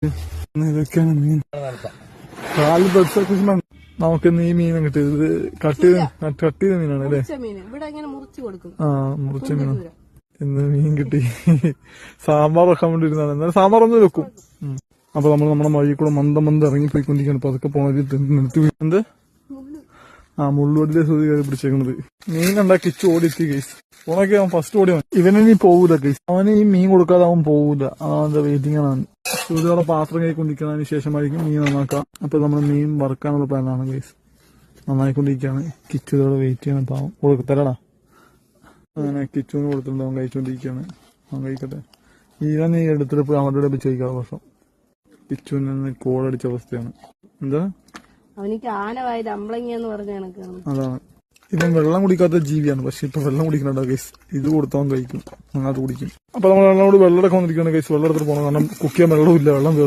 ഇതൊക്കെയാണ് മീൻ. കാല് ബഡ്സൊക്കെ നമുക്കിന്ന് ഈ മീൻ കിട്ടിയത്. ഇത് കട്ട് ചെയ്ത മീനാണ് അല്ലേ? ആ, മുറിച്ച മീൻ. ഇന്ന് മീൻ കിട്ടി. സാമ്പാർ വെക്കാൻ വേണ്ടി ഇരുന്നാണ്. എന്നാലും സാമ്പാർ ഒന്ന് വെക്കും. അപ്പൊ നമ്മൾ നമ്മുടെ വഴി കൂടെ മന്ദം ഇറങ്ങിപ്പോയിക്കൊണ്ടിരിക്കുകയാണ്. അപ്പൊ അതൊക്കെ പോണത് നിർത്തി. എന്ത് മുള്ളുവടിയിലെ ശ്രുതി കയറി പിടിച്ചേക്കുന്നത്. മീൻ കണ്ടാ കിച്ചു ഓടിയെത്തി കേസ്. ഓണൊക്കെ അവൻ ഫസ്റ്റ് ഓടി. ഇവനിനി പോവൂല കേസ്. അവന് ഈ മീൻ കൊടുക്കാതെ അവൻ പോവൂല. അവന്റെ വെയിറ്റിംഗ് ആണ്. ശ്രുതിയോടെ പാത്രം കൈക്കൊണ്ടിരിക്കുന്നതിന് ശേഷമായിരിക്കും മീൻ നന്നാക്കാം. അപ്പൊ നമ്മൾ മീൻ വറുക്കാനുള്ള പ്ലാനാണ് കേസ്. നന്നായിക്കൊണ്ടിരിക്കുകയാണ്. കിച്ചുതോടെ വെയിറ്റ് ചെയ്യണം. പാവം കൊടുക്കത്തരടാ. അങ്ങനെ കിച്ചുവിന് കൊടുത്തിട്ടുണ്ട്. അവൻ കഴിച്ചോണ്ടിരിക്കുകയാണ്. അവൻ കഴിക്കട്ടെ. ഇവൻ ഈ എടുത്തിട്ട് അവരുടെ വെച്ച് കഴിക്കാറ് വർഷം. കിച്ചുവിന് കോളടിച്ച അവസ്ഥയാണ്. എന്താ അതാണ്. ഇവൻ വെള്ളം കുടിക്കാത്ത ജീവിയാണ്. പക്ഷെ ഇപ്പൊ വെള്ളം കുടിക്കണ്ട കേസ്. ഇത് കൊടുത്തവൻ കഴിക്കും. അങ്ങനത്തെ കുടിക്കും. അപ്പൊ നമ്മൾ വെള്ളം എടുക്കാൻ വന്നിരിക്കുകയാണ് കേസ്. വെള്ളം എടുത്തിട്ട് പോകണം. കാരണം കുക്ക് ചെയ്യാൻ വെള്ളമില്ല. വെള്ളം കയറുന്നു.